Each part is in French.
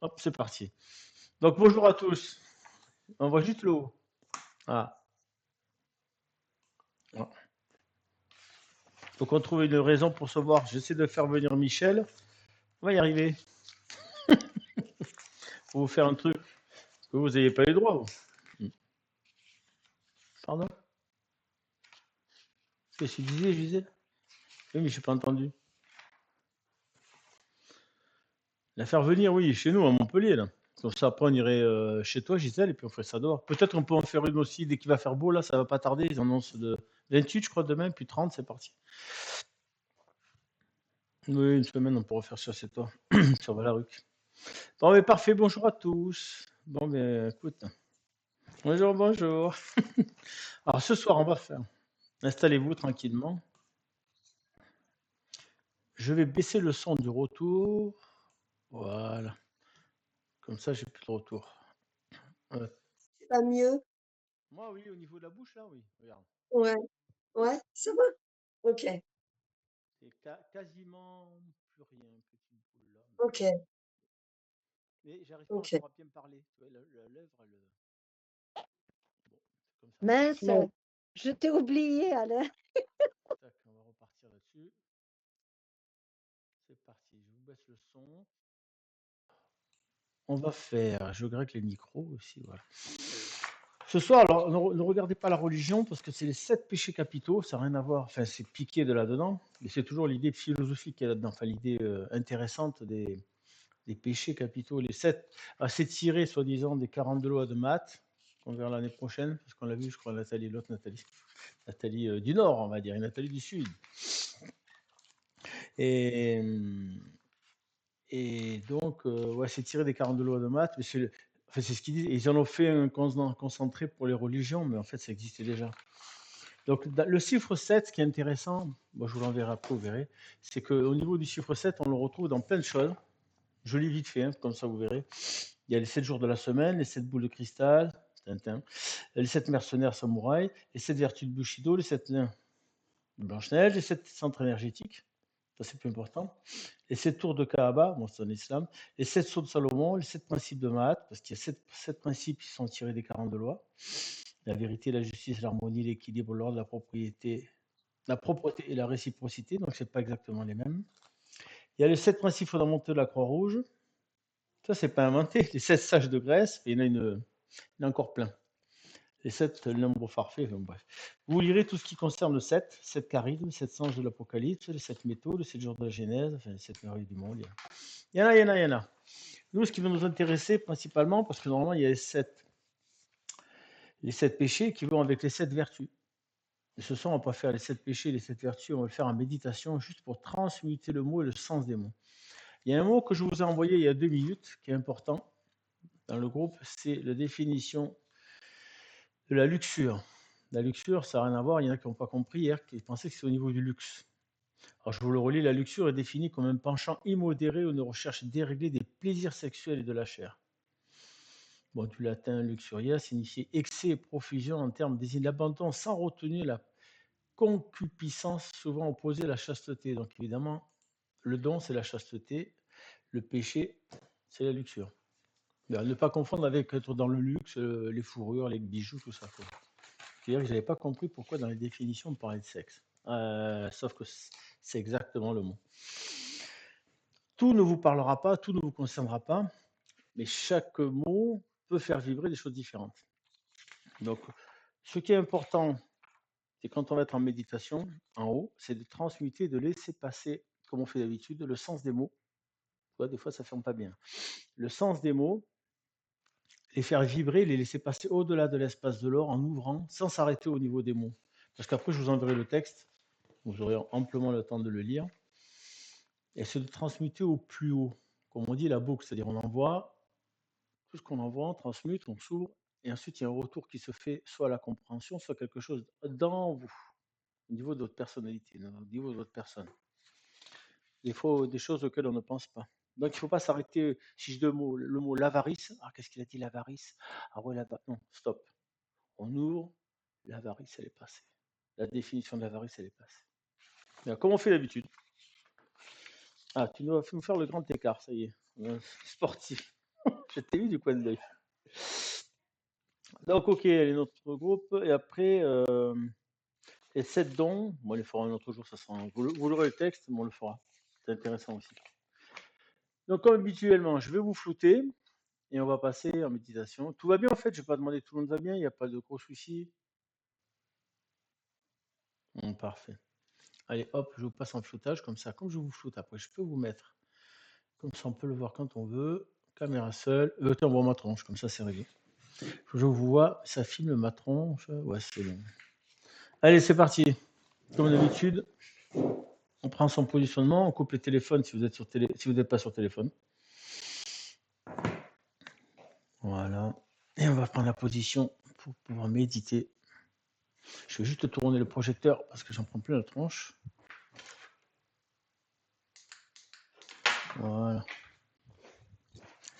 Hop, c'est parti. Donc bonjour à tous. On voit juste le haut. Ah, ah. Faut qu'on trouve une raison pour se voir. J'essaie de faire venir Michel. On va y arriver. Faut vous faire un truc que vous n'ayez pas les droits. Vous. Pardon? Qu'est-ce que tu disais, Gisèle? Oui, mais je n'ai pas entendu. La faire venir, oui, chez nous, à Montpellier, là. Comme ça, après, on irait chez toi, Gisèle, et puis on ferait ça dehors. Peut-être qu'on peut en faire une aussi dès qu'il va faire beau, là, ça va pas tarder. Ils annoncent de 28, je crois, demain, puis 30, c'est parti. Oui, une semaine, on pourra faire ça chez toi, sur Valaruc. Bon, mais parfait, bonjour à tous. Bon, mais écoute, bonjour, bonjour. Alors, ce soir, on va faire. Installez-vous tranquillement. Je vais baisser le son du retour. Voilà. Comme ça, j'ai plus de retour. Ouais. C'est pas mieux? Moi, oui, au niveau de la bouche, là, oui. Regarde. Ouais, ouais, ça va? OK, C'est quasiment plus rien, petite boule là. OK, Mais j'arrive pas OK. encore à bien parler. Tu vois, la lèvre, elle. Bon, c'est comme ça. Mince, Bon, je t'ai oublié, Alain. Tac, on va repartir là-dessus. C'est parti, je vous baisse le son. On va faire, je grec les micros aussi, voilà. Ce soir, alors, ne regardez pas la religion parce que c'est les 7 péchés capitaux, ça n'a rien à voir, enfin, c'est piqué de là-dedans, mais c'est toujours l'idée philosophique qui est là-dedans, enfin, l'idée intéressante des péchés capitaux, les 7, c'est tiré, soi-disant, des 42 lois de maths, qu'on verra l'année prochaine, parce qu'on l'a vu, je crois, Nathalie, l'autre Nathalie, Nathalie du Nord, on va dire, et Nathalie du Sud. Et, et donc, ouais, c'est tiré des 42 lois de maths, mais enfin, c'est ce qu'ils disent. Ils en ont fait un concentré pour les religions, mais en fait, ça existait déjà. Donc, le chiffre 7, ce qui est intéressant, moi, je vous l'enverrai après, vous verrez, c'est qu'au niveau du chiffre 7, on le retrouve dans plein de choses. Je lis vite fait, hein, comme ça, vous verrez. Il y a les 7 jours de la semaine, les 7 boules de cristal, Tintin, les 7 mercenaires samouraïs, les 7 vertus de Bushido, les 7 nains de Blanche-Neige, les 7 centres énergétiques, ça c'est plus important, les 7 tours de Kaaba, bon c'est en islam, les 7 sceaux de Salomon, les 7 principes de Mahat, parce qu'il y a 7 principes qui sont tirés des 42 lois, la vérité, la justice, l'harmonie, l'équilibre, l'ordre, la propreté et la réciprocité, donc c'est pas exactement les mêmes. Il y a les 7 principes fondamentaux de la Croix-Rouge, ça c'est pas inventé, les 7 sages de Grèce, et il y en a encore plein. Les 7 nombres farfaits, enfin, bref. Vous lirez tout ce qui concerne le 7 charismes, 7 anges de l'Apocalypse, les 7 métaux, les 7 jours de la Genèse, enfin les 7 merveilles du monde. Il y en a, il y en a, il y en a. Nous, ce qui va nous intéresser principalement, parce que normalement, il y a les 7 péchés qui vont avec les 7 vertus. Et ce soir, on va pas faire les 7 péchés et les 7 vertus, on va le faire en méditation, juste pour transmuter le mot et le sens des mots. Il y a un mot que je vous ai envoyé il y a 2 minutes, qui est important dans le groupe, c'est la définition de la luxure. La luxure, ça n'a rien à voir, il y en a qui n'ont pas compris hier, qui pensaient que c'est au niveau du luxe. Alors je vous le relis, la luxure est définie comme un penchant immodéré ou une recherche déréglée des plaisirs sexuels et de la chair. Bon, du latin luxuria signifie excès et profusion en termes désigne l'abandon sans retenue, la concupiscence souvent opposée à la chasteté. Donc évidemment, le don, c'est la chasteté, le péché, c'est la luxure. Ne pas confondre avec être dans le luxe, les fourrures, les bijoux, tout ça. Quoi. C'est-à-dire que je n'avais pas compris pourquoi dans les définitions on parlait de sexe. Sauf que c'est exactement le mot. Tout ne vous parlera pas, tout ne vous concernera pas, mais chaque mot peut faire vibrer des choses différentes. Donc, ce qui est important, c'est quand on va être en méditation, en haut, c'est de transmuter, de laisser passer, comme on fait d'habitude, le sens des mots. Tu vois, des fois, ça ne ferme pas bien. Le sens des mots, les faire vibrer, les laisser passer au-delà de l'espace de l'or en ouvrant, sans s'arrêter au niveau des mots. Parce qu'après, je vous enverrai le texte, vous aurez amplement le temps de le lire. Et c'est de transmuter au plus haut. Comme on dit, la boucle, c'est-à-dire on envoie, tout ce qu'on envoie, on transmute, on s'ouvre, et ensuite il y a un retour qui se fait soit à la compréhension, soit quelque chose dans vous, au niveau de votre personnalité, au niveau de votre personne. Des fois, des choses auxquelles on ne pense pas. Donc il ne faut pas s'arrêter, si je dis le mot l'avarice, ah qu'est-ce qu'il a dit l'avarice? Ah ouais, non, stop. On ouvre, l'avarice, elle est passée. La définition de l'avarice, elle est passée. Bien, comme on fait d'habitude. Ah, tu nous vas nous faire le grand écart, ça y est. Sportif. Je t'ai vu du coin de l'œil. Donc, ok, allez, notre groupe. Et après, les 7 dons, bon, on les fera un autre jour, ça sera, vous l'aurez le texte, mais on le fera. C'est intéressant aussi. Donc, comme habituellement, je vais vous flouter et on va passer en méditation. Tout va bien en fait, je vais pas demander tout le monde va bien, il n'y a pas de gros soucis. Parfait. Allez, hop, je vous passe en floutage comme ça. Comme je vous floute après, je peux vous mettre. Comme ça, on peut le voir quand on veut. Caméra seule. Tiens, on voit ma tronche, comme ça, c'est réglé. Je vous vois, ça filme ma tronche. Ouais, c'est bon. Allez, c'est parti. Comme d'habitude, on prend son positionnement, on coupe les téléphones si vous êtes si vous n'êtes pas sur téléphone. Voilà. Et on va prendre la position pour pouvoir méditer. Je vais juste tourner le projecteur parce que j'en prends plein la tronche. Voilà.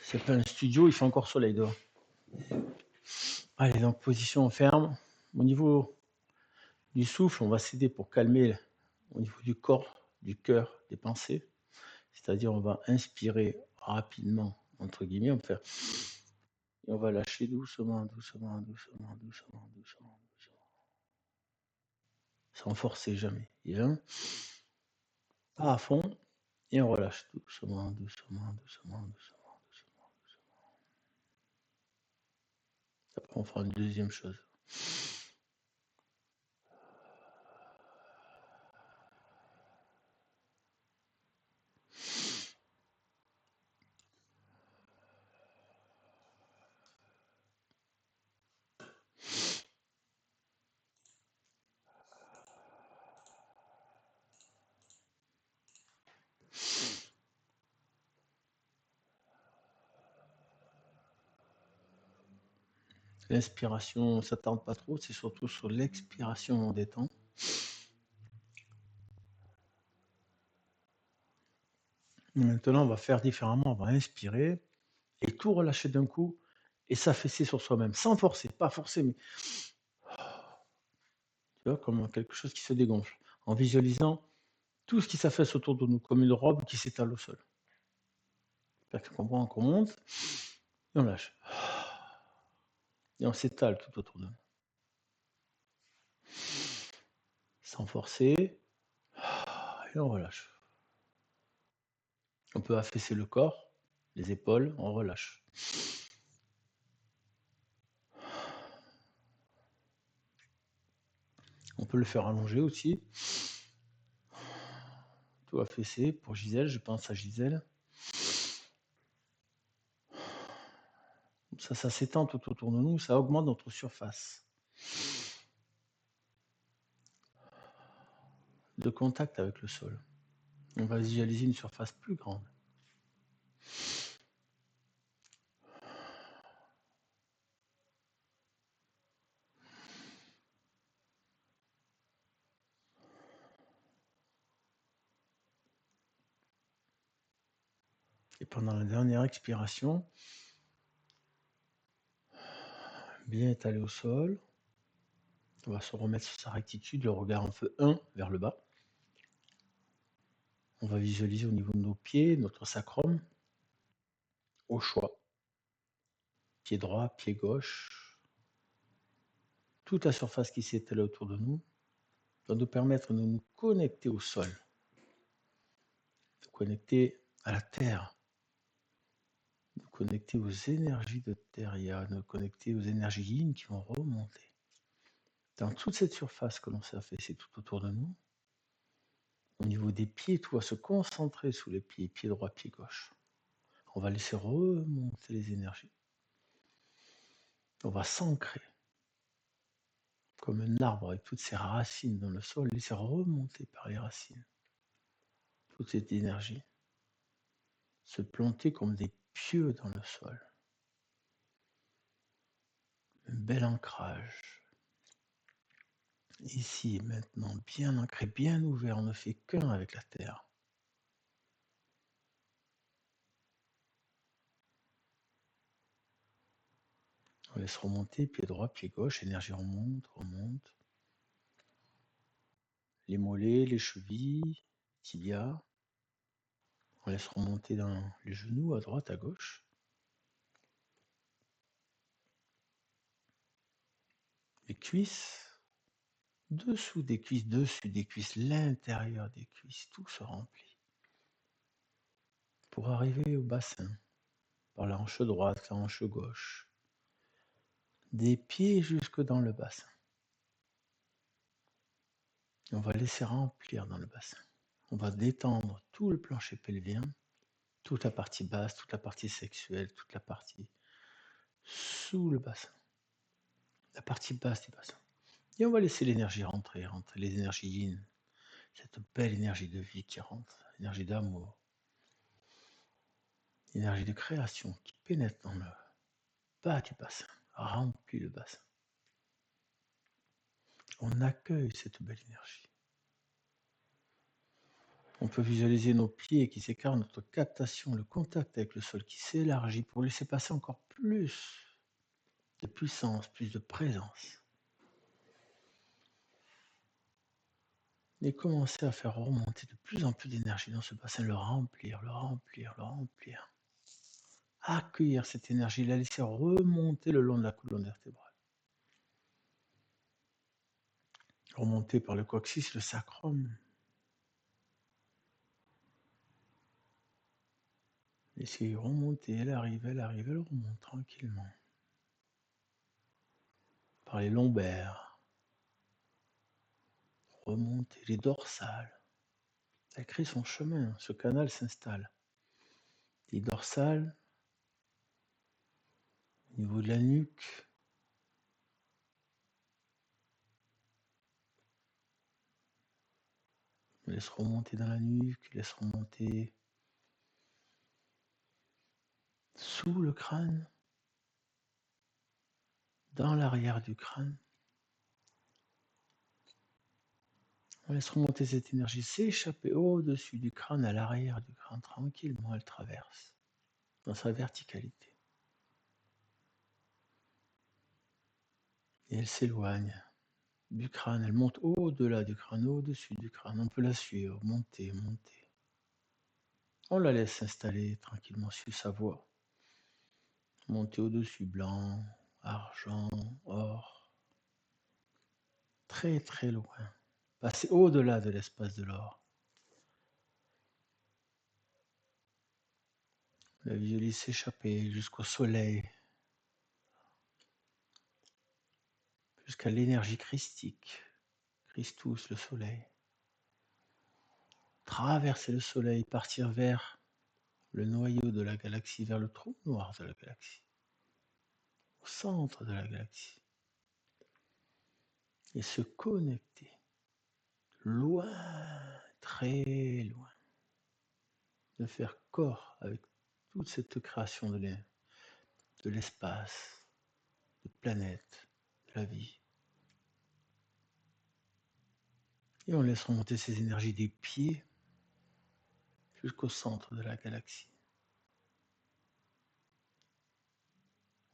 C'est pas un studio, il fait encore soleil dehors. Allez, donc position ferme. Au niveau du souffle, on va s'aider pour calmer au niveau du corps, du cœur, des pensées. C'est-à-dire, on va inspirer rapidement, entre guillemets, on va faire. Et on va lâcher doucement, doucement, doucement, doucement, doucement, doucement. Sans forcer jamais. Et là, pas à fond. Et on relâche doucement, doucement, doucement, doucement, doucement, doucement. Après, on fera une deuxième chose. L'inspiration, ça tarde pas trop, c'est surtout sur l'expiration on détend. Maintenant, on va faire différemment, on va inspirer et tout relâcher d'un coup et s'affaisser sur soi-même, sans forcer, pas forcer, mais tu vois, comme quelque chose qui se dégonfle, en visualisant tout ce qui s'affaisse autour de nous, comme une robe qui s'étale au sol. Tu comprends qu'on monte et on lâche. Et on s'étale tout autour de nous. Sans forcer, et on relâche. On peut affaisser le corps, les épaules, on relâche. On peut le faire allonger aussi. Tout affaissé pour Gisèle, je pense à Gisèle. Ça s'étend tout autour de nous, ça augmente notre surface de contact avec le sol. On va visualiser une surface plus grande. Et pendant la dernière expiration, bien étalé au sol, on va se remettre sur sa rectitude, le regard en feu 1 vers le bas. On va visualiser au niveau de nos pieds, notre sacrum, au choix. Pied droit, pied gauche. Toute la surface qui s'étale autour de nous doit nous permettre de nous connecter au sol, de connecter à la terre, de connecter aux énergies de terre, de connecter aux énergies yin qui vont remonter. Dans toute cette surface que l'on s'est affaissée tout autour de nous, au niveau des pieds, tout va se concentrer sous les pieds, pied droit, pied gauche. On va laisser remonter les énergies. On va s'ancrer comme un arbre avec toutes ses racines dans le sol, laisser remonter par les racines toute cette énergie, se planter comme des pieux dans le sol. Un bel ancrage. Ici, maintenant, bien ancré, bien ouvert, on ne fait qu'un avec la terre. On laisse remonter, pied droit, pied gauche, énergie remonte, remonte. Les mollets, les chevilles, tibia. On laisse remonter dans les genoux, à droite, à gauche. les cuisses, dessous des cuisses, dessus des cuisses, l'intérieur des cuisses, tout se remplit. Pour arriver au bassin, par la hanche droite, la hanche gauche, des pieds jusque dans le bassin. On va laisser remplir dans le bassin. On va détendre tout le plancher pelvien, toute la partie basse, toute la partie sexuelle, toute la partie sous le bassin, la partie basse du bassin. Et on va laisser l'énergie rentrer, les énergies yin, cette belle énergie de vie qui rentre, énergie d'amour, énergie de création qui pénètre dans le bas du bassin, remplit le bassin. On accueille cette belle énergie. On peut visualiser nos pieds qui s'écartent, notre captation, le contact avec le sol qui s'élargit pour laisser passer encore plus de puissance, plus de présence. Et commencer à faire remonter de plus en plus d'énergie dans ce bassin, le remplir, le remplir, le remplir. Accueillir cette énergie, la laisser remonter le long de la colonne vertébrale. Remonter par le coccyx, le sacrum. Laissez remonter, elle arrive, elle remonte tranquillement. Par les lombaires. Remonter les dorsales. Elle crée son chemin, ce canal s'installe. Les dorsales, au niveau de la nuque. Laisse remonter dans la nuque, laisse remonter sous le crâne, dans l'arrière du crâne. On laisse remonter cette énergie, s'échapper au-dessus du crâne, à l'arrière du crâne, tranquillement, elle traverse, dans sa verticalité. Et elle s'éloigne du crâne, elle monte au-delà du crâne, au-dessus du crâne. On peut la suivre, monter, monter. On la laisse s'installer tranquillement sur sa voie. Monter au-dessus, blanc, argent, or. Très très loin. Passer au-delà de l'espace de l'or. La visualise s'échapper jusqu'au soleil, jusqu'à l'énergie christique, Christus, le soleil. Traverser le soleil, partir vers le noyau de la galaxie, vers le trou noir de la galaxie, au centre de la galaxie, et se connecter loin, très loin, de faire corps avec toute cette création de l'espace, de planètes, de la vie. Et on laisse remonter ces énergies des pieds jusqu'au centre de la galaxie.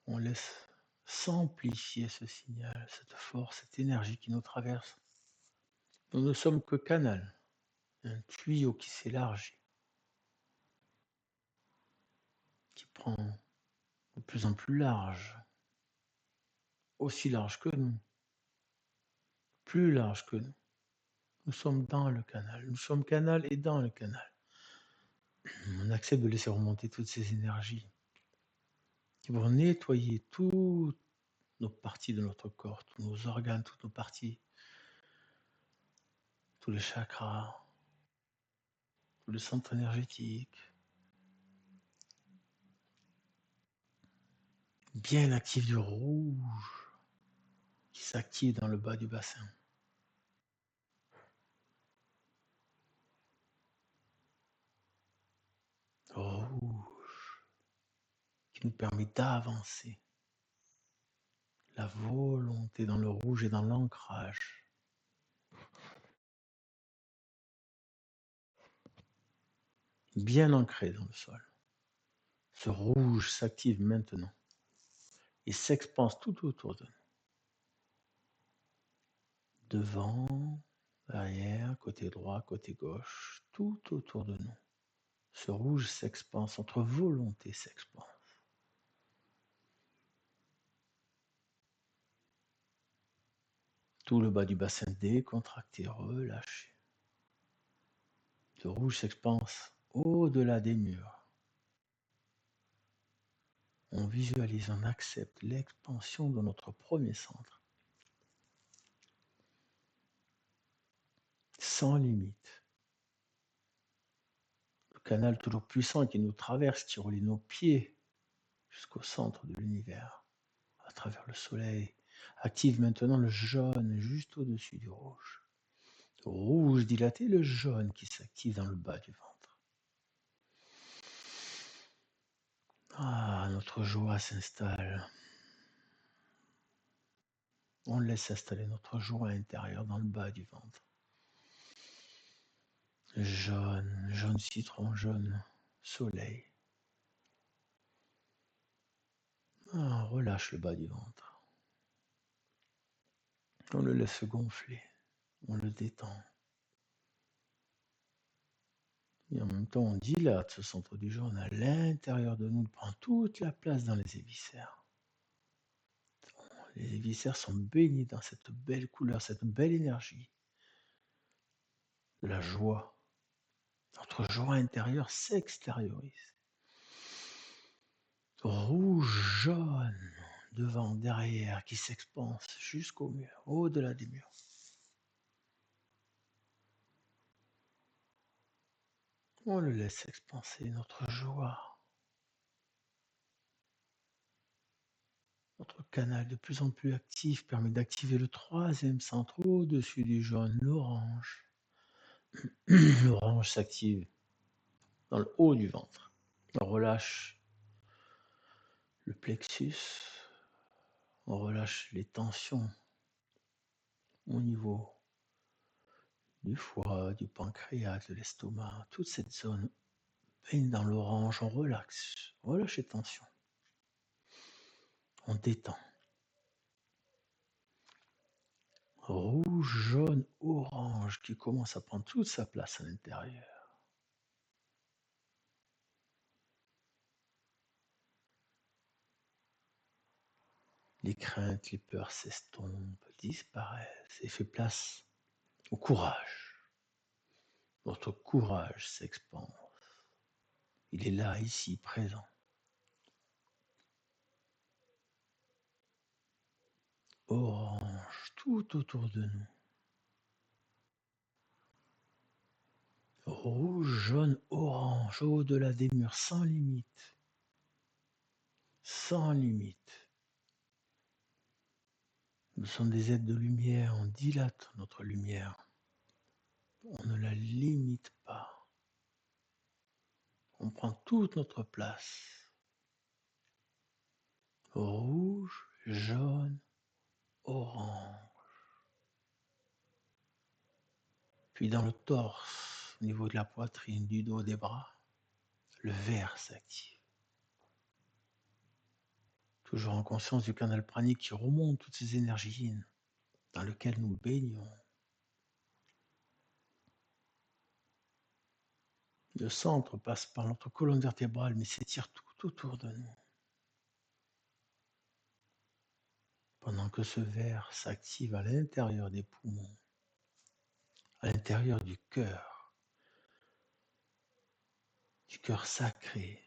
On laisse s'amplifier ce signal, cette force, cette énergie qui nous traverse. Nous ne sommes que canal, un tuyau qui s'élargit, qui prend de plus en plus large, aussi large que nous, plus large que nous. Nous sommes dans le canal, nous sommes canal et dans le canal. On accepte de laisser remonter toutes ces énergies qui vont nettoyer toutes nos parties de notre corps, tous nos organes, toutes nos parties, tous les chakras, tous les centres énergétiques, bien actif du rouge qui s'active dans le bas du bassin. Rouge qui nous permet d'avancer. La volonté dans le rouge et dans l'ancrage. Bien ancré dans le sol. Ce rouge s'active maintenant et s'expanse tout autour de nous. Devant, derrière, côté droit, côté gauche, tout autour de nous. Ce rouge s'expanse, notre volonté s'expanse. Tout le bas du bassin décontracté, relâché. Le rouge s'expanse au-delà des murs. On visualise, on accepte l'expansion de notre premier centre. Sans limite. Le canal toujours puissant qui nous traverse, qui relie nos pieds jusqu'au centre de l'univers, à travers le soleil, active maintenant le jaune juste au-dessus du rouge. Le rouge dilaté, le jaune qui s'active dans le bas du ventre. Ah, notre joie s'installe. On laisse s'installer notre joie intérieure dans le bas du ventre. Jaune, jaune citron, jaune soleil. Ah, on relâche le bas du ventre. On le laisse gonfler. On le détend. Et en même temps, on dilate ce centre du jaune à l'intérieur de nous. Il prend toute la place dans les hémisphères. Les hémisphères sont baignés dans cette belle couleur, cette belle énergie de la joie. Notre joie intérieure s'extériorise. Rouge, jaune, devant, derrière, qui s'expanse jusqu'au mur, au-delà des murs. On le laisse expanser, notre joie. Notre canal de plus en plus actif permet d'activer le troisième centre au-dessus du jaune, l'orange. L'orange s'active dans le haut du ventre. On relâche le plexus. On relâche les tensions au niveau du foie, du pancréas, de l'estomac. Toute cette zone baigne dans l'orange. On relaxe. On relâche les tensions. On détend. Rouge, jaune, orange qui commence à prendre toute sa place à l'intérieur. Les craintes, les peurs s'estompent, disparaissent et fait place au courage. Notre courage s'expanse. Il est là, ici, présent. Orange tout autour de nous. Rouge, jaune, orange, au-delà des murs, sans limite. Sans limite. Nous sommes des êtres de lumière, on dilate notre lumière. On ne la limite pas. On prend toute notre place. Rouge, jaune, orange. Puis dans le torse, au niveau de la poitrine, du dos, des bras, le vert s'active. Toujours en conscience du canal pranique qui remonte toutes ces énergies yin dans lequel nous baignons. Le centre passe par notre colonne vertébrale, mais s'étire tout autour de nous. Pendant que ce vert s'active à l'intérieur des poumons, à l'intérieur du cœur sacré.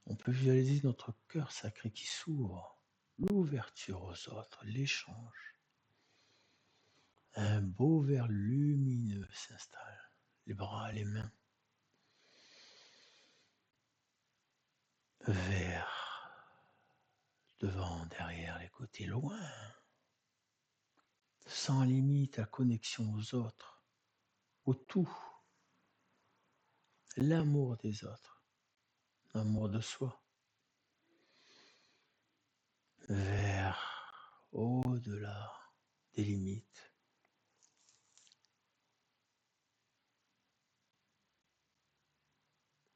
On peut visualiser notre cœur sacré qui s'ouvre, l'ouverture aux autres, l'échange. Un beau vert lumineux s'installe, les bras, les mains. Vert, devant, derrière, les côtés, loin. Sans limite, la connexion aux autres, au tout. L'amour des autres, l'amour de soi. Vert, au-delà des limites.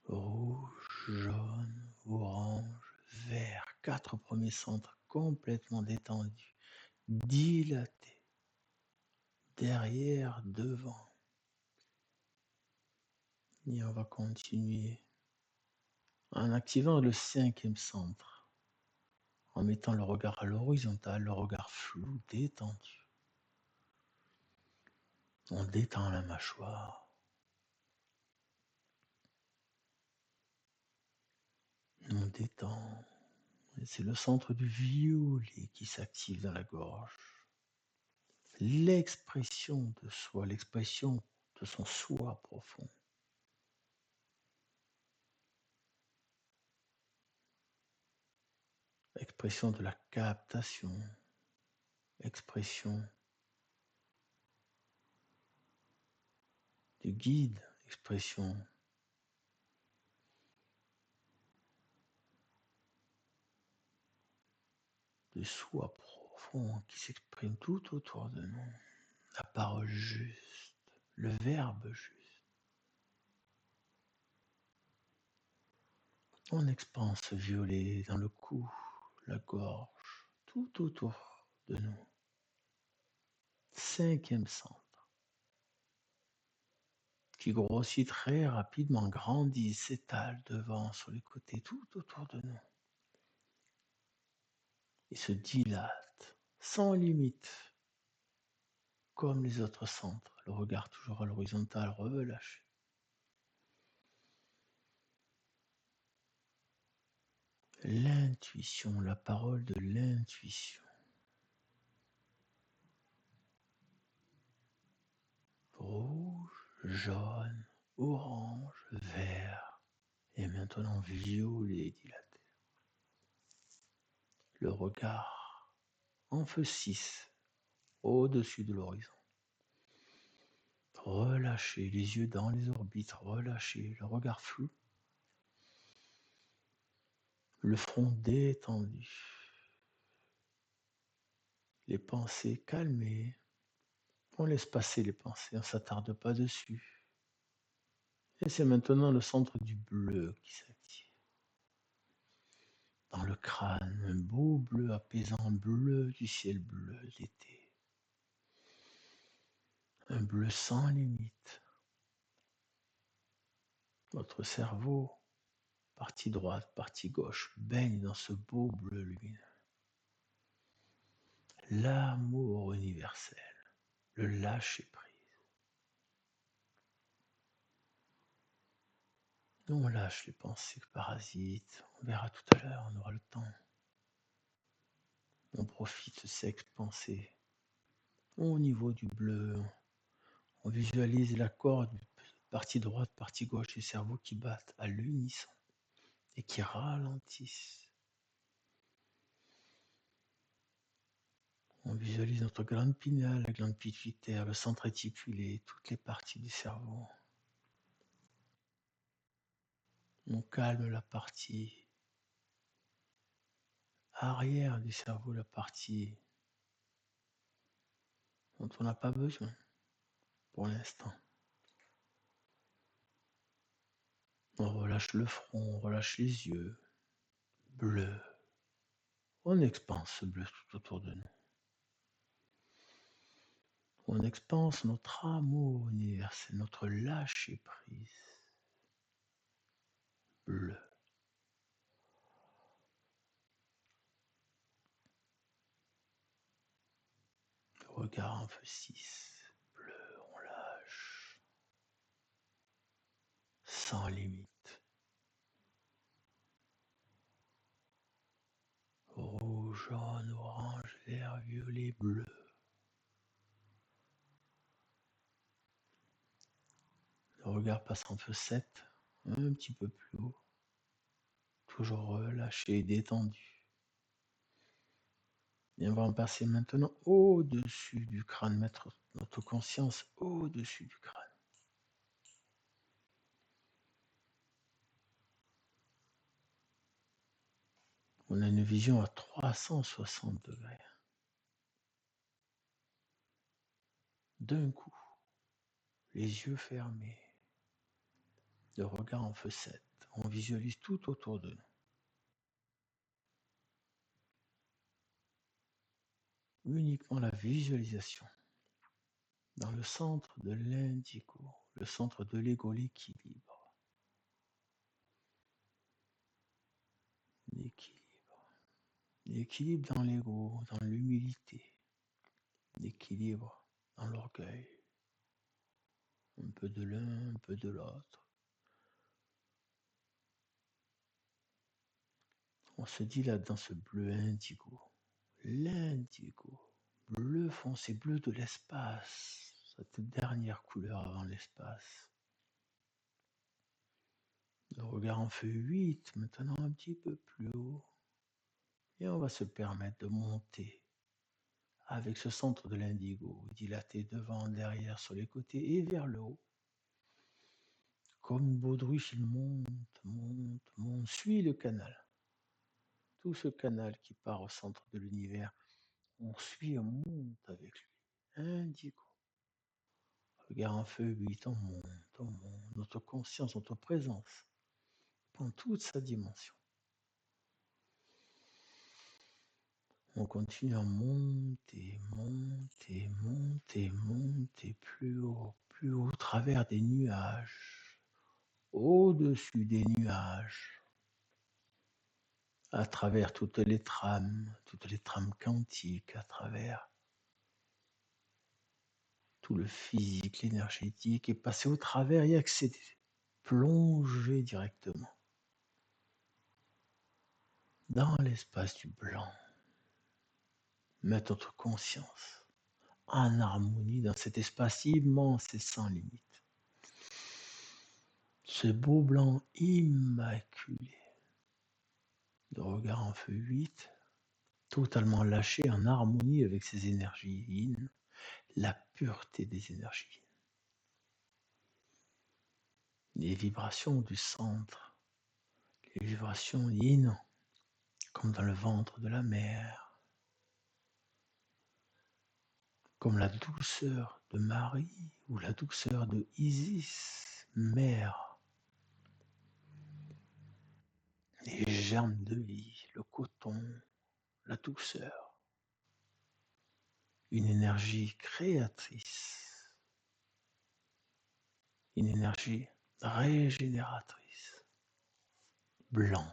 Rouge, jaune, orange, vert. 4 premiers centres complètement détendus, dilatés. Derrière, devant. Et on va continuer en activant le 5e centre. en mettant le regard à l'horizontale, le regard flou, détendu. On détend la mâchoire. On détend. Et c'est le centre du violet qui s'active dans la gorge. L'expression de soi, l'expression de son soi profond. Expression de la captation, expression du guide, expression de soi profond qui s'exprime tout autour de nous. La parole juste, le verbe juste. On expand ce violet dans le cou, la gorge, tout autour de nous. 5e centre, qui grossit très rapidement, grandit, s'étale devant, sur les côtés, tout autour de nous. Il se dilate, sans limite, comme les autres centres, le regard toujours à l'horizontale, relâché. L'intuition, la parole de l'intuition. Rouge, jaune, orange, vert, et maintenant violet dilaté. Le regard en feu 6, au-dessus de l'horizon. Relâchez les yeux dans les orbites, relâchez le regard flou. Le front détendu. Les pensées calmées. On laisse passer les pensées, on ne s'attarde pas dessus. Et c'est maintenant le centre du bleu qui s'active. Dans le crâne, un beau bleu apaisant, bleu du ciel bleu d'été. Un bleu sans limite. Votre cerveau, partie droite, partie gauche, baigne dans ce beau bleu lumineux. L'amour universel, le lâcher-prise. On lâche les pensées parasites, on verra tout à l'heure, on aura le temps. On profite de ces pensées. Au niveau du bleu, on visualise la corde, partie droite, partie gauche du cerveau qui battent à l'unisson et qui ralentissent. On visualise notre glande pinéale, la glande pituitaire, le centre réticulé, toutes les parties du cerveau. On calme la partie arrière du cerveau, la partie dont on n'a pas besoin pour l'instant. On relâche le front, on relâche les yeux, bleu. On expanse ce bleu tout autour de nous. On expanse notre amour universel, notre lâcher-prise bleu. Le regard en feu 6, bleu, on lâche, sans limite. Rouge, jaune, orange, vert, violet, bleu. Le regard passe en feu 7, un petit peu plus haut. Toujours relâché, détendu. Et on va en passer maintenant au-dessus du crâne, mettre notre conscience au-dessus du crâne. On a une vision à 360 degrés. D'un coup, les yeux fermés, le regard en feu 7, on visualise tout autour de nous. Uniquement la visualisation. Dans le centre de l'indigo, le centre de l'ego, l'équilibre. L'équilibre. l'équilibre dans l'ego, dans l'humilité, l'équilibre dans l'orgueil, un peu de l'un, un peu de l'autre. On se dilate dans ce bleu indigo, l'indigo, bleu foncé, bleu de l'espace, cette dernière couleur avant l'espace. Le regard en feu 8, maintenant un petit peu plus haut. Et on va se permettre de monter avec ce centre de l'indigo, dilaté devant, derrière, sur les côtés et vers le haut. Comme une baudruche, il monte, monte, monte, suit le canal. Tout ce canal qui part au centre de l'univers, on suit, on monte avec lui. Indigo. Regard en feu 8, on monte, on monte. Notre conscience, notre présence, prend toute sa dimension. On continue à monter, monter, monter, monter plus haut, au travers des nuages, au-dessus des nuages, à travers toutes les trames quantiques, à travers tout le physique, l'énergétique, et passer au travers et accéder, plonger directement dans l'espace du blanc. Mettre notre conscience en harmonie dans cet espace immense et sans limite. Ce beau blanc immaculé, de regard en feu 8, totalement lâché en harmonie avec ses énergies yin, la pureté des énergies yin. Les vibrations du centre, les vibrations yin, comme dans le ventre de la mer, comme la douceur de Marie ou la douceur de Isis, mère. Les germes de vie, le coton, la douceur, une énergie créatrice, une énergie régénératrice, blanc.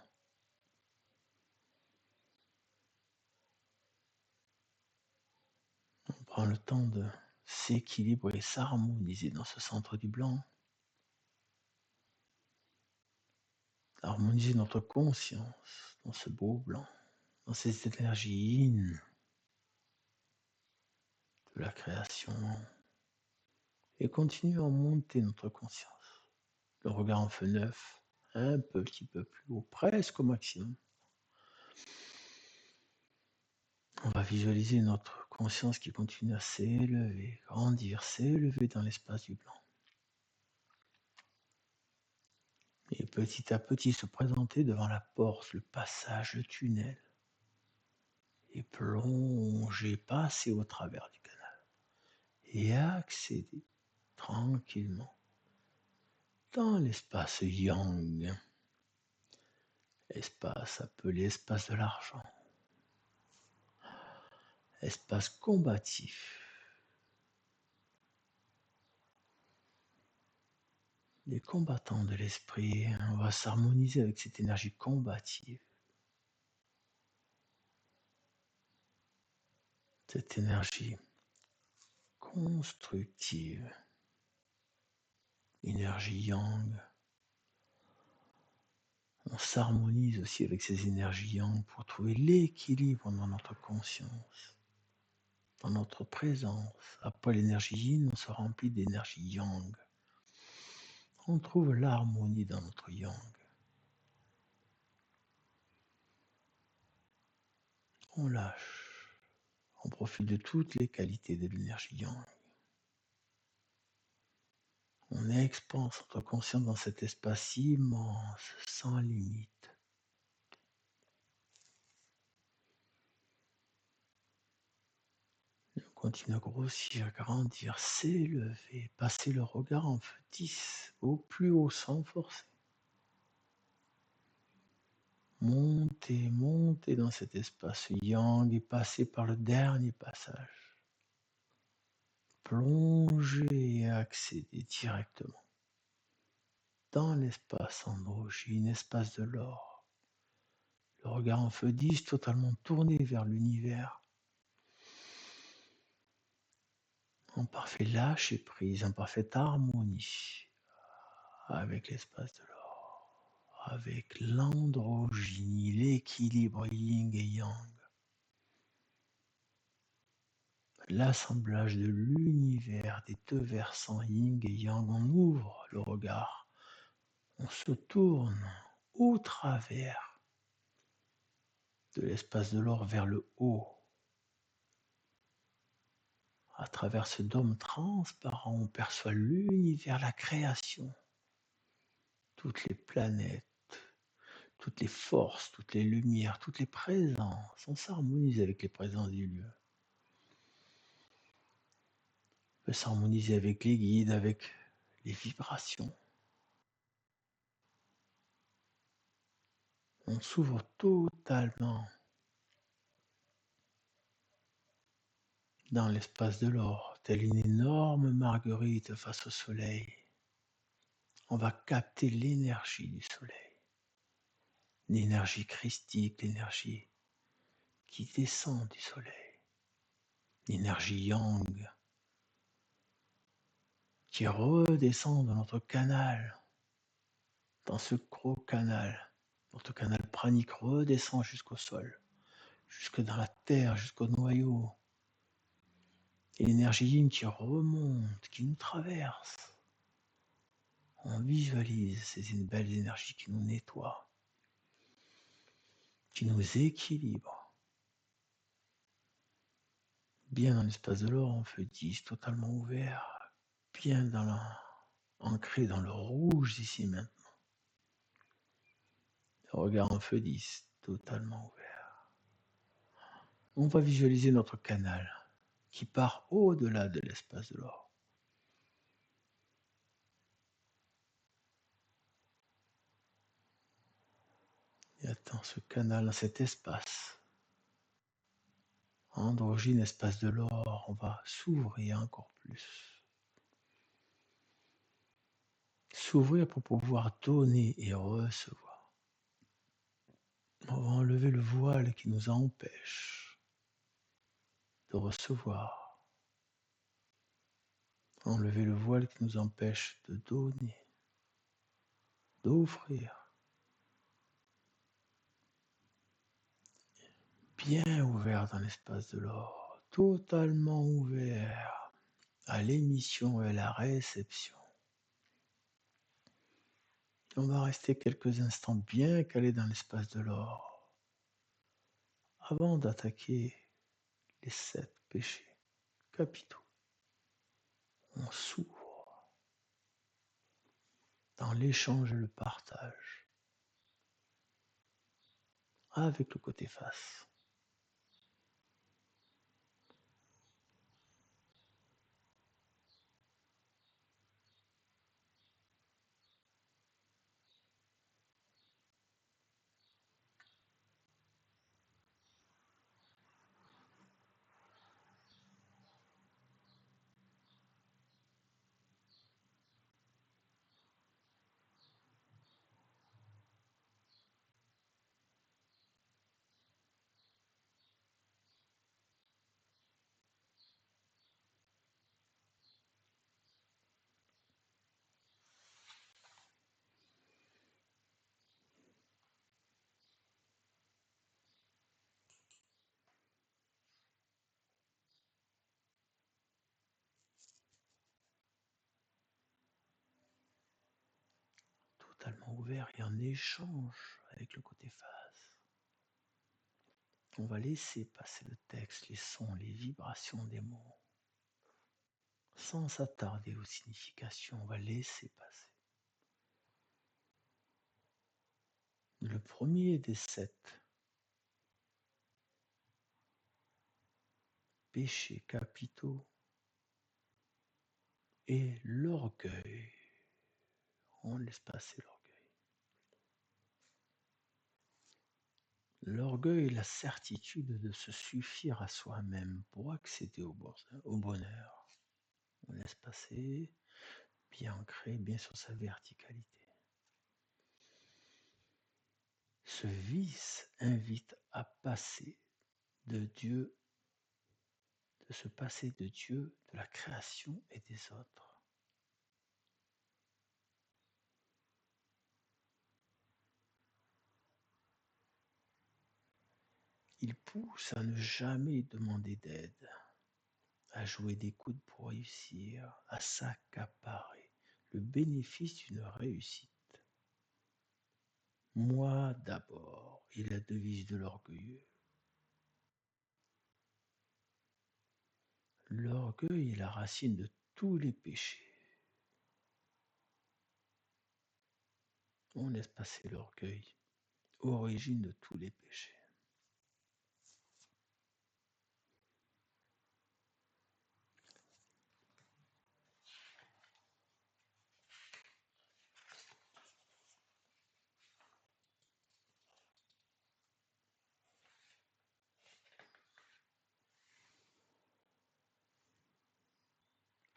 On prend le temps de s'équilibrer, s'harmoniser dans ce centre du blanc, harmoniser notre conscience dans ce beau blanc, dans cette énergie yin de la création, et continuer à monter notre conscience. Le regard en feu 9, un petit peu plus haut, presque au maximum. On va visualiser notre conscience qui continue à s'élever, grandir, s'élever dans l'espace du blanc. Et petit à petit se présenter devant la porte, le passage, le tunnel. Et plonger, passer au travers du canal. Et accéder tranquillement dans l'espace yang. Espace appelé espace de l'argent. Espace combatif. Les combattants de l'esprit, on va s'harmoniser avec cette énergie combative. Cette énergie constructive, énergie yang. On s'harmonise aussi avec ces énergies yang pour trouver l'équilibre dans notre conscience, dans notre présence. Après l'énergie yin, on se remplit d'énergie yang. On trouve l'harmonie dans notre yang. On lâche. On profite de toutes les qualités de l'énergie yang. On expanse notre conscience dans cet espace immense, sans limite. On continue à grossir, grandir, s'élever, passer le regard en feu 10, au plus haut sans forcer. Monter, monter dans cet espace yang et passer par le dernier passage. Plonger et accéder directement dans l'espace androgyne, espace de l'or. Le Le regard en feu 10, totalement tourné vers l'univers, en parfait lâcher prise, en parfaite harmonie avec l'espace de l'or, avec l'androgynie, l'équilibre yin et yang, l'assemblage de l'univers des deux versants yin et yang. On ouvre le regard, on se tourne au travers de l'espace de l'or vers le haut. À travers ce dôme transparent, on perçoit l'univers, la création, toutes les planètes, toutes les forces, toutes les lumières, toutes les présences. On s'harmonise avec les présences du lieu. On peut s'harmoniser avec les guides, avec les vibrations. On s'ouvre totalement dans l'espace de l'or, telle une énorme marguerite face au soleil. On va capter l'énergie du soleil, l'énergie christique, l'énergie qui descend du soleil, l'énergie yang qui redescend dans notre canal, dans ce gros canal. Notre canal pranique redescend jusqu'au sol, jusque dans la terre, jusqu'au noyau. Et l'énergie yin qui remonte, qui nous traverse. On visualise ces belles énergies qui nous nettoient, qui nous équilibrent. Bien dans l'espace de l'or, on feu 10, totalement ouvert, bien ancré dans le rouge ici maintenant. Le regard en feu 10, totalement ouvert. On va visualiser notre canal qui part au-delà de l'espace de l'or. Et dans ce canal, dans cet espace, androgyne, espace de l'or, on va s'ouvrir encore plus. S'ouvrir pour pouvoir donner et recevoir. On va enlever le voile qui nous empêche de recevoir. Enlever le voile qui nous empêche de donner, d'offrir. Bien ouvert dans l'espace de l'or, totalement ouvert à l'émission et à la réception. On va rester quelques instants bien calés dans l'espace de l'or avant d'attaquer les 7 péchés capitaux. On s'ouvre dans l'échange et le partage avec le côté face. Totalement ouvert et en échange avec le côté face. On va laisser passer le texte, les sons, les vibrations des mots. Sans s'attarder aux significations, on va laisser passer. Le premier des 7 péchés capitaux est l'orgueil. On laisse passer l'orgueil. L'orgueil est la certitude de se suffire à soi-même pour accéder au bonheur. On laisse passer, bien ancré, bien sur sa verticalité. Ce vice invite à passer de Dieu, de se passer de Dieu, de la création et des autres. Il pousse à ne jamais demander d'aide, à jouer des coudes pour réussir, à s'accaparer le bénéfice d'une réussite. Moi d'abord est la devise de l'orgueilleux. L'orgueil est la racine de tous les péchés. On laisse passer l'orgueil, origine de tous les péchés.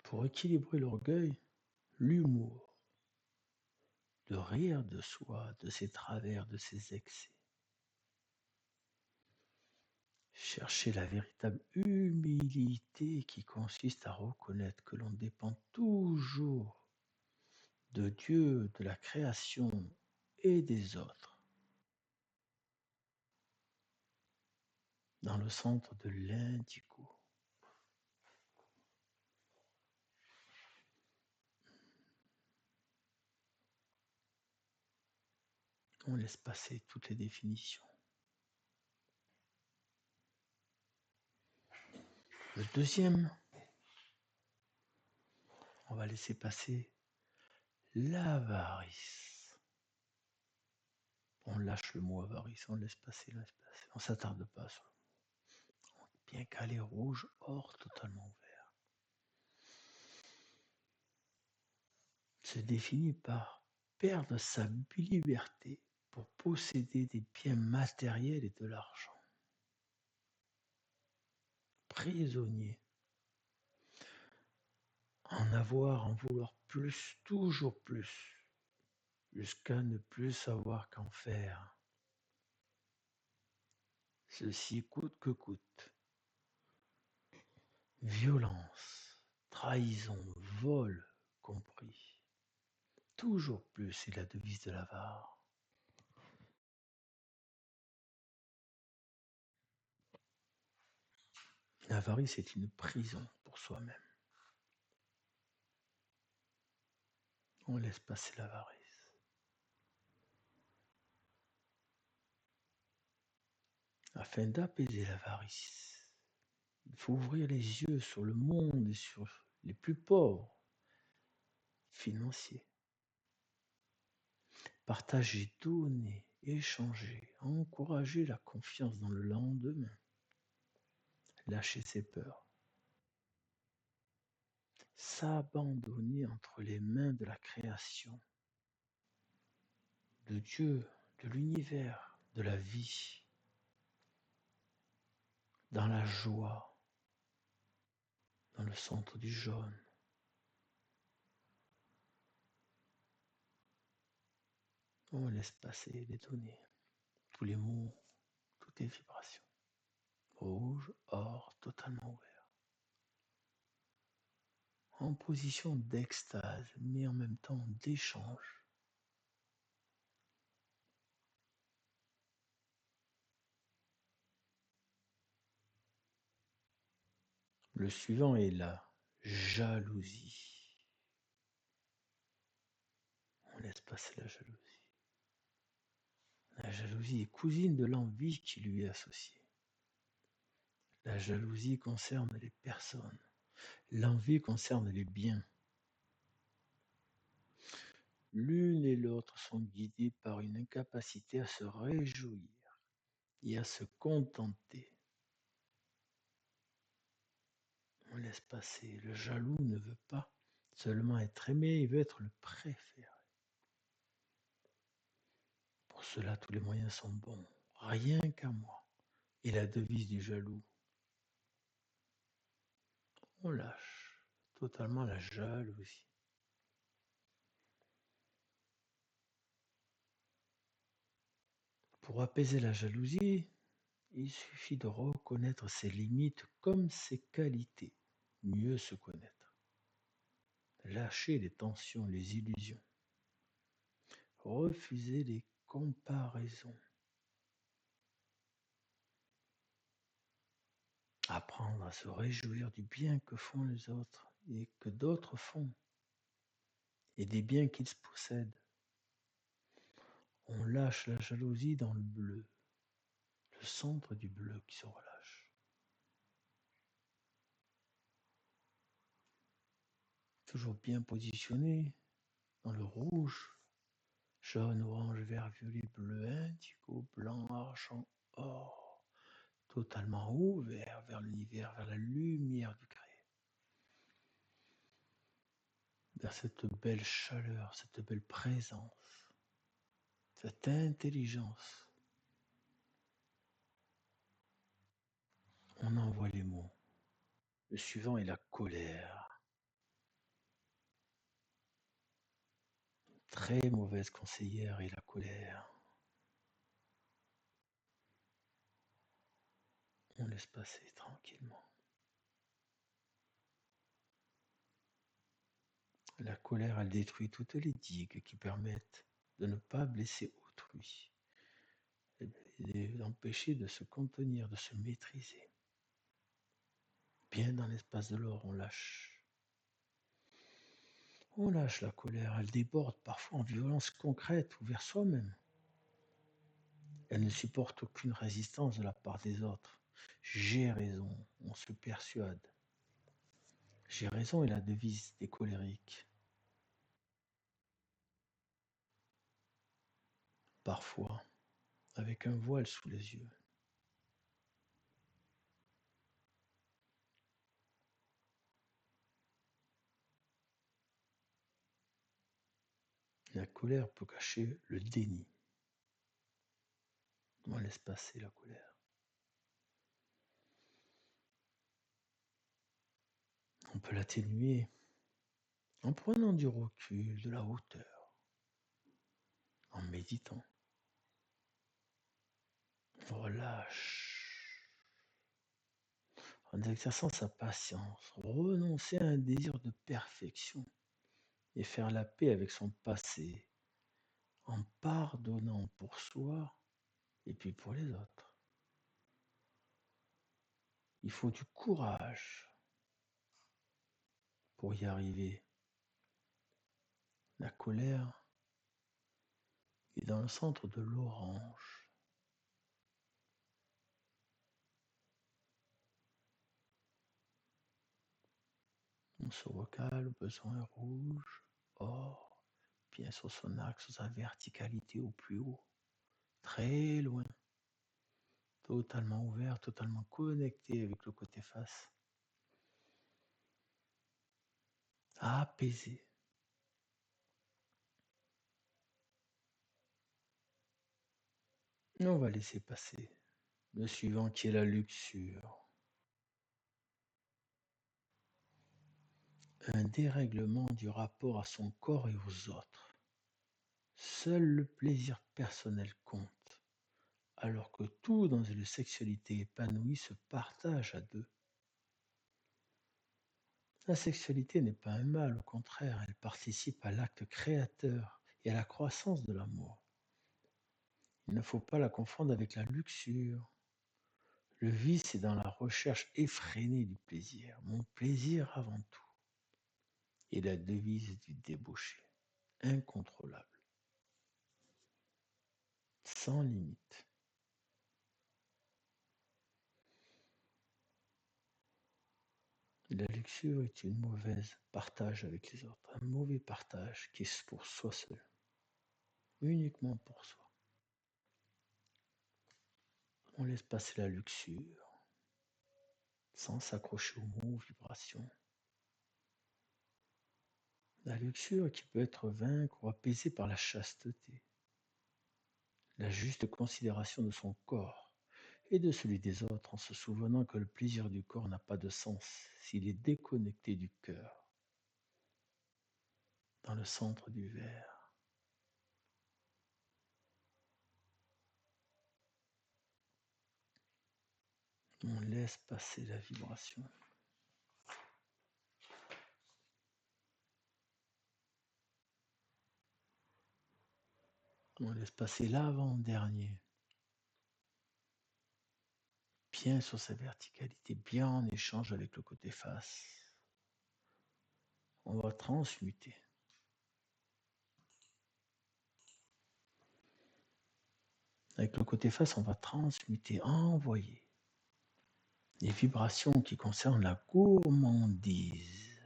Pour équilibrer l'orgueil, l'humour, de rire de soi, de ses travers, de ses excès. Chercher la véritable humilité qui consiste à reconnaître que l'on dépend toujours de Dieu, de la création et des autres, dans le centre de l'indigo. On laisse passer toutes les définitions. Le deuxième, on va laisser passer l'avarice. On lâche le mot avarice, on laisse passer, on ne s'attarde pas sur le mot. Bien calé, rouge, or totalement ouvert. Se définit par perdre sa liberté pour posséder des biens matériels et de l'argent. Prisonnier. En avoir, en vouloir plus, toujours plus, jusqu'à ne plus savoir qu'en faire. Ceci coûte que coûte. Violence, trahison, vol compris. Toujours plus est la devise de l'avare. L'avarice est une prison pour soi-même. On laisse passer l'avarice. Afin d'apaiser l'avarice, il faut ouvrir les yeux sur le monde et sur les plus pauvres financiers. Partager, donner, échanger, encourager la confiance dans le lendemain. Lâcher ses peurs. S'abandonner entre les mains de la création, de Dieu, de l'univers, de la vie, dans la joie, dans le centre du jaune. On laisse passer les données, tous les mots, toutes les vibrations. Rouge, or, totalement ouvert. En position d'extase, mais en même temps d'échange. Le suivant est la jalousie. On laisse passer la jalousie. La jalousie est cousine de l'envie qui lui est associée. La jalousie concerne les personnes. L'envie concerne les biens. L'une et l'autre sont guidées par une incapacité à se réjouir et à se contenter. On laisse passer. Le jaloux ne veut pas seulement être aimé, il veut être le préféré. Pour cela, tous les moyens sont bons. Rien qu'à moi. Et la devise du jaloux. On lâche totalement la jalousie. Pour apaiser la jalousie, il suffit de reconnaître ses limites comme ses qualités, mieux se connaître, lâcher les tensions, les illusions, refuser les comparaisons, apprendre à se réjouir du bien que font les autres et que d'autres font, et des biens qu'ils possèdent. On lâche la jalousie dans le bleu, le centre du bleu qui se relâche. Toujours bien positionné dans le rouge, jaune, orange, vert, violet, bleu, indigo, blanc, argent, or, totalement ouvert vers l'univers, vers la lumière du créé, vers cette belle chaleur, cette belle présence, cette intelligence. On envoie les mots. Le suivant est la colère. Très mauvaise conseillère est la colère. On laisse passer tranquillement. La colère, elle détruit toutes les digues qui permettent de ne pas blesser autrui et d'empêcher de se contenir, de se maîtriser. Bien dans l'espace de l'or, on lâche. On lâche la colère, elle déborde parfois en violence concrète ou vers soi-même. Elle ne supporte aucune résistance de la part des autres. J'ai raison, on se persuade. J'ai raison est la devise des colériques. Parfois, avec un voile sous les yeux. La colère peut cacher le déni. On laisse passer la colère. On peut l'atténuer en prenant du recul, de la hauteur, en méditant. On relâche, en exerçant sa patience, renoncer à un désir de perfection et faire la paix avec son passé, en pardonnant pour soi et puis pour les autres. Il faut du courage pour y arriver. La colère est dans le centre de l'orange. On se recale, au besoin rouge, or, bien sur son axe, sur sa verticalité au plus haut, très loin, totalement ouvert, totalement connecté avec le côté face, apaisé. Et on va laisser passer le suivant qui est la luxure. Un dérèglement du rapport à son corps et aux autres. Seul le plaisir personnel compte, alors que tout dans une sexualité épanouie se partage à deux. La sexualité n'est pas un mal, au contraire, elle participe à l'acte créateur et à la croissance de l'amour. Il ne faut pas la confondre avec la luxure. Le vice est dans la recherche effrénée du plaisir, mon plaisir avant tout, et la devise du débauché, incontrôlable, sans limite. La luxure est une mauvaise partage avec les autres, un mauvais partage qui est pour soi seul, uniquement pour soi. On laisse passer la luxure sans s'accrocher aux mots, aux vibrations. La luxure qui peut être vaincue ou apaisée par la chasteté, la juste considération de son corps et de celui des autres en se souvenant que le plaisir du corps n'a pas de sens s'il est déconnecté du cœur, dans le centre du verre. On laisse passer la vibration. On laisse passer l'avant-dernier. Bien sur sa verticalité, bien en échange avec le côté face. On va transmuter. Avec le côté face, on va transmuter, envoyer les vibrations qui concernent la gourmandise,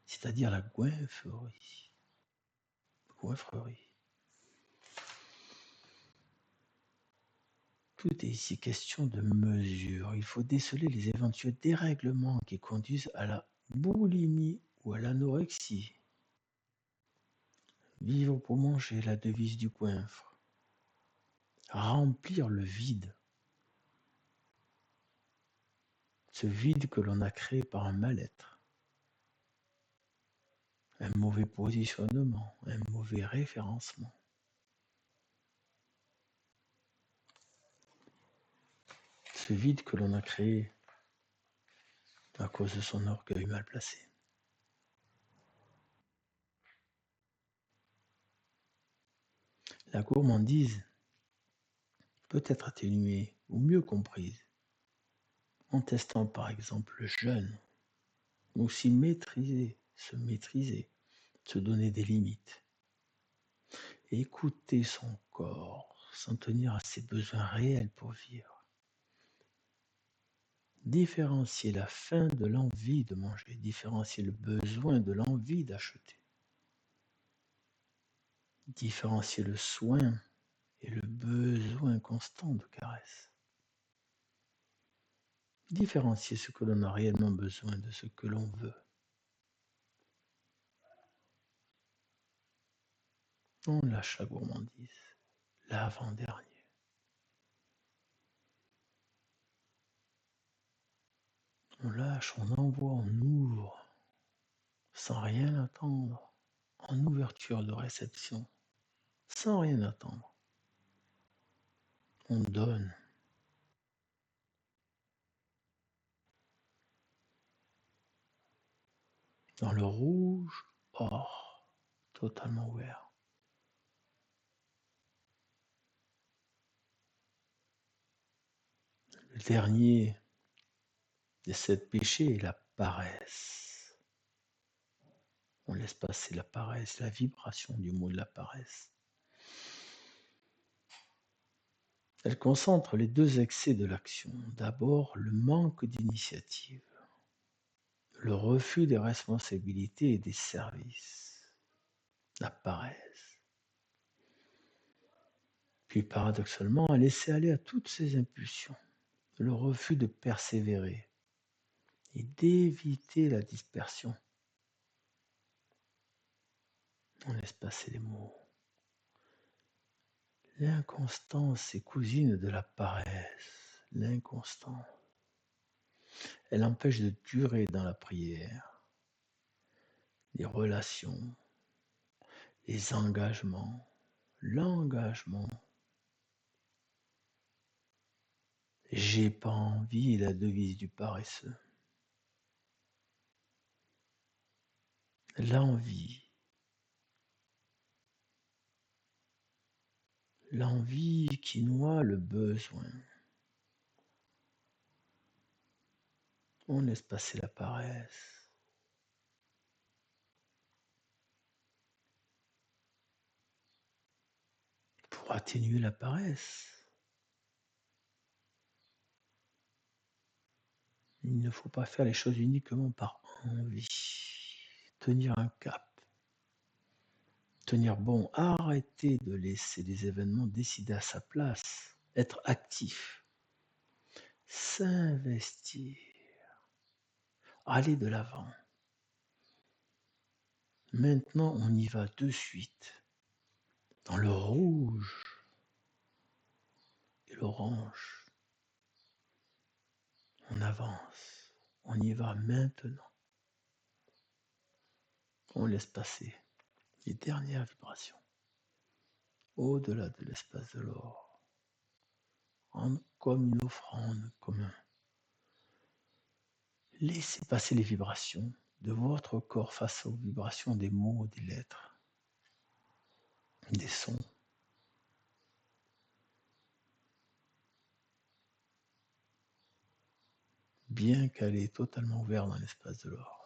c'est-à-dire la goinfrerie. Tout est ici question de mesure. Il faut déceler les éventuels dérèglements qui conduisent à la boulimie ou à l'anorexie. Vivre pour manger, la devise du goinfre. Remplir le vide. Ce vide que l'on a créé par un mal-être. Un mauvais positionnement, un mauvais référencement. Ce vide que l'on a créé à cause de son orgueil mal placé. La gourmandise peut être atténuée ou mieux comprise en testant par exemple le jeûne, ou aussi se maîtriser, se donner des limites, écouter son corps, s'en tenir à ses besoins réels pour vivre, différencier la faim de l'envie de manger, différencier le besoin de l'envie d'acheter, différencier le soin et le besoin constant de caresse. Différencier ce que l'on a réellement besoin de ce que l'on veut. On lâche la gourmandise, l'avant-dernier. On lâche, on envoie, on ouvre, sans rien attendre, en ouverture de réception, sans rien attendre. On donne. Dans le rouge, or, totalement ouvert. Le dernier des 7 péchés est la paresse. On laisse passer la paresse, la vibration du mot de la paresse. Elle concentre les 2 excès de l'action. D'abord, le manque d'initiative, le refus des responsabilités et des services, la paresse. Puis paradoxalement, à laisser aller à toutes ces impulsions, le refus de persévérer et d'éviter la dispersion. On laisse passer les mots. L'inconstance est cousine de la paresse. L'inconstance. Elle empêche de durer dans la prière, les relations, les engagements, l'engagement. J'ai pas envie, la devise du paresseux. L'envie. L'envie qui noie le besoin. On laisse passer la paresse. Pour atténuer la paresse, il ne faut pas faire les choses uniquement par envie. Tenir un cap. Tenir bon, arrêter de laisser les événements décider à sa place. Être actif. S'investir. Aller de l'avant. Maintenant, on y va de suite. Dans le rouge et l'orange. On avance. On y va maintenant. On laisse passer les dernières vibrations au-delà de l'espace de l'or. comme une offrande, laissez passer les vibrations de votre corps face aux vibrations des mots, des lettres, des sons. Bien calé, totalement ouvert dans l'espace de l'or.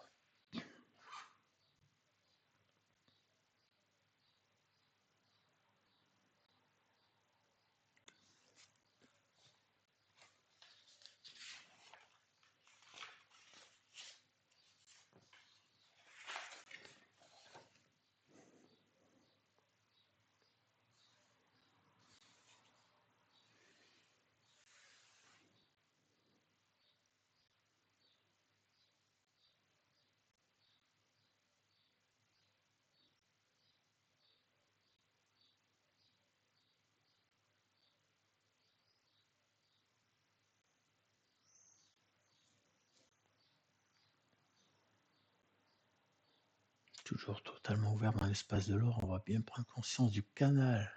Toujours totalement ouvert dans l'espace de l'or, on va bien prendre conscience du canal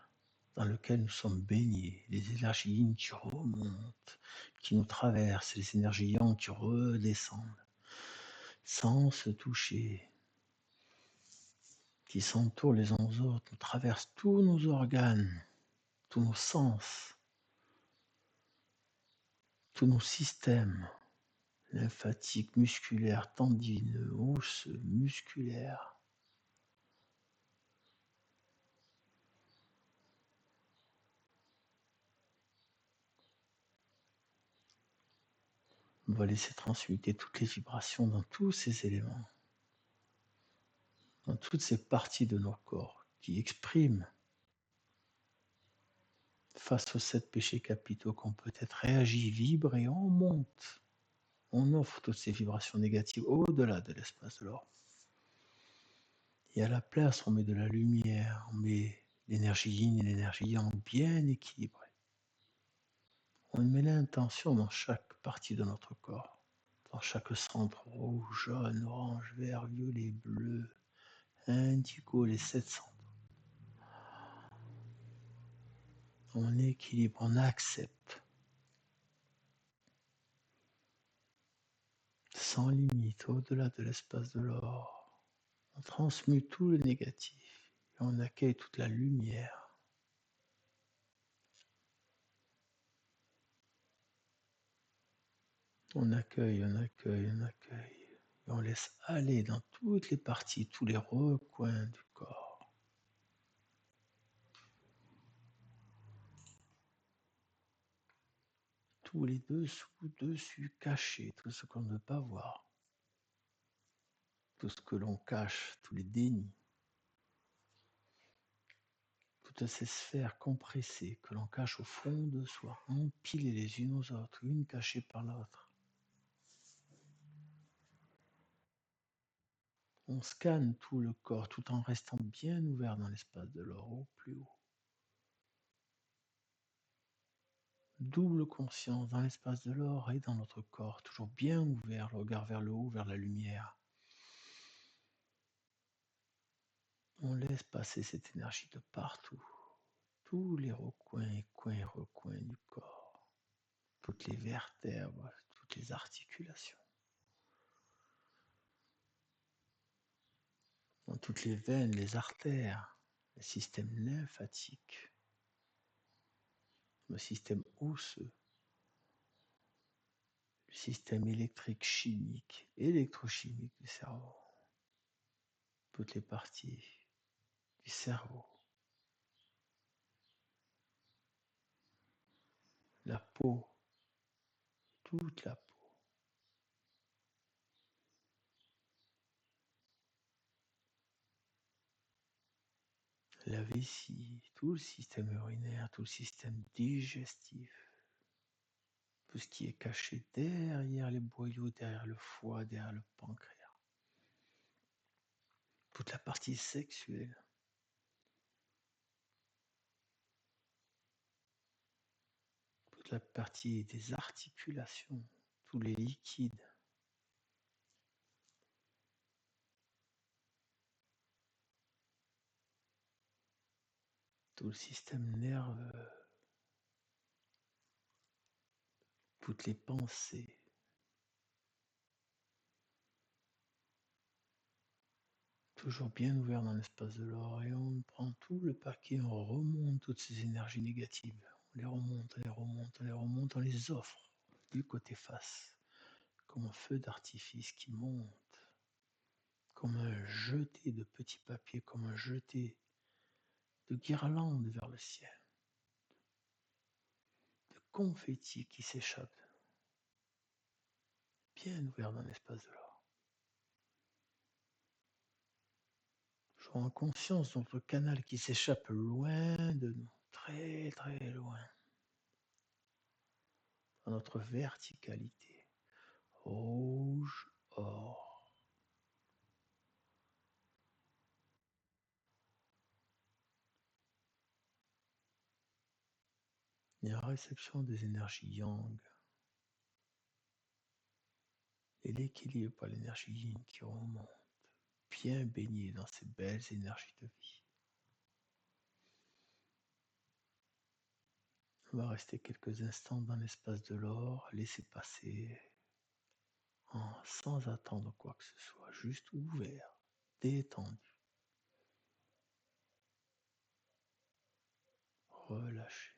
dans lequel nous sommes baignés, les énergies yin qui remontent, qui nous traversent, les énergies yang qui redescendent, sans se toucher, qui s'entourent les uns aux autres, nous traversent tous nos organes, tous nos sens, tous nos systèmes, lymphatiques, musculaires, tendineux, osseux, musculaires. On va laisser transmuter toutes les vibrations dans tous ces éléments, dans toutes ces parties de nos corps qui expriment face aux 7 péchés capitaux qu'on peut-être réagit, vibre et on monte. On offre toutes ces vibrations négatives au-delà de l'espace de l'or. Et à la place, on met de la lumière, on met l'énergie yin et l'énergie yang bien équilibrées. On met l'intention dans chaque partie de notre corps, dans chaque centre rouge, jaune, orange, vert, violet, bleu, indigo, les 7 centres. On équilibre, on accepte, sans limite, au-delà de l'espace de l'or. On transmute tout le négatif et on accueille toute la lumière. On accueille, on accueille, on accueille. Et on laisse aller dans toutes les parties, tous les recoins du corps. Tous les dessous, dessus, cachés, tout ce qu'on ne veut pas voir. Tout ce que l'on cache, tous les dénis. Toutes ces sphères compressées que l'on cache au fond de soi, empilées les unes aux autres, une cachée par l'autre. On scanne tout le corps tout en restant bien ouvert dans l'espace de l'or au plus haut. Double conscience dans l'espace de l'or et dans notre corps, toujours bien ouvert, le regard vers le haut, vers la lumière. On laisse passer cette énergie de partout, tous les recoins et coins et recoins du corps, toutes les vertèbres, toutes les articulations, dans toutes les veines, les artères, le système lymphatique, le système osseux, le système électrique, chimique, électrochimique du cerveau, toutes les parties du cerveau, la peau, toute la peau, la vessie, tout le système urinaire, tout le système digestif, tout ce qui est caché derrière les boyaux, derrière le foie, derrière le pancréas, toute la partie sexuelle, toute la partie des articulations, tous les liquides, tout le système nerveux, toutes les pensées. Toujours bien ouvert dans l'espace de l'or et on prend tout le paquet, on remonte toutes ces énergies négatives. On les remonte, on les remonte, on les remonte, on les offre du côté face, comme un feu d'artifice qui monte, comme un jeté de petits papiers, comme un jeté de guirlandes vers le ciel, de confettis qui s'échappent, bien ouvert dans l'espace de l'or. Toujours en conscience de notre canal qui s'échappe loin de nous, très très loin, dans notre verticalité. Rouge, or. Il y a réception des énergies yang et l'équilibre par l'énergie yin qui remonte, bien baigné dans ces belles énergies de vie. On va rester quelques instants dans l'espace de l'or, laisser passer, sans attendre quoi que ce soit, juste ouvert, détendu, relâché.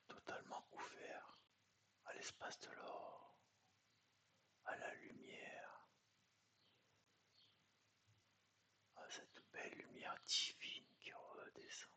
Totalement ouvert à l'espace de l'or, à la lumière, à cette belle lumière divine qui redescend.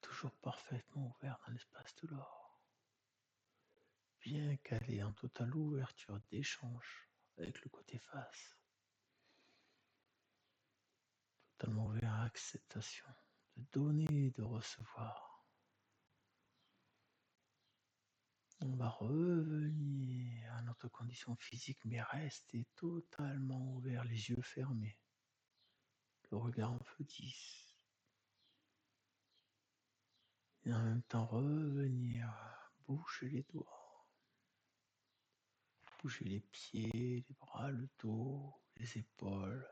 Toujours parfaitement ouvert dans l'espace de l'or, bien calé en totale ouverture d'échange avec le côté face, totalement ouvert à l'acceptation, de donner et de recevoir. On va revenir à notre condition physique, mais rester totalement ouvert, les yeux fermés, le regard en feu 10. Et en même temps revenir, bouger les doigts, bouger les pieds, les bras, le dos, les épaules.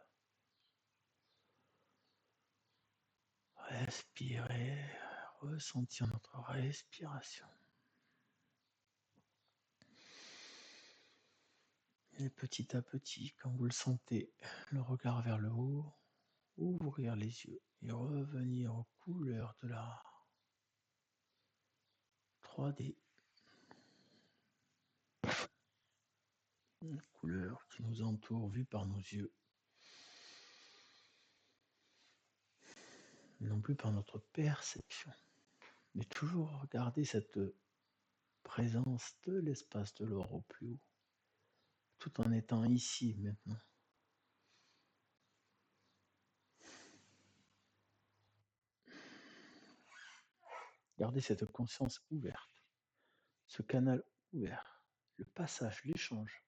Respirer, ressentir notre respiration. Et petit à petit, quand vous le sentez, le regard vers le haut, ouvrir les yeux et revenir aux couleurs de la 3D, les couleurs qui nous entourent vues par nos yeux, non plus par notre perception, mais toujours regarder cette présence de l'espace de l'or au plus haut, tout en étant ici maintenant. Gardez cette conscience ouverte, ce canal ouvert, le passage, l'échange,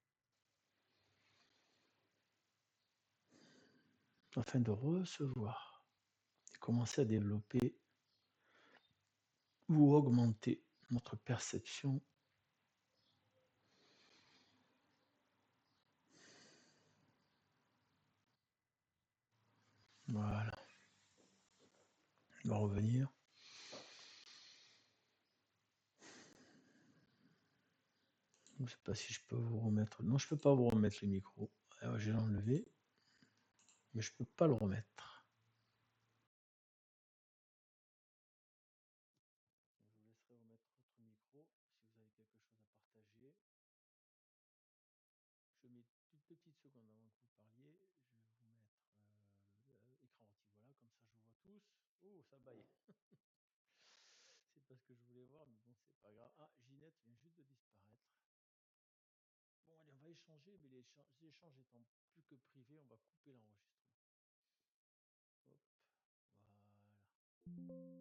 afin de recevoir et commencer à développer ou augmenter notre perception Voilà. On va revenir. Je ne sais pas si je peux vous remettre. Non, je peux pas vous remettre le micro. Alors, je vais l'enlever, mais je peux pas le remettre. Je vous laisserai remettre votre micro si vous avez quelque chose à partager. Je mets une petite seconde avant que vous parliez. Je vais vous mettre écran rôti. Voilà, comme ça je vous vois tous. Oh, ça baille. C'est pas ce que je voulais voir, mais bon, c'est pas grave. Ah, Ginette vient juste de disparaître. Bon, allez, on va échanger, mais les échanges étant plus que privés, on va couper l'enregistrement. Hop, voilà.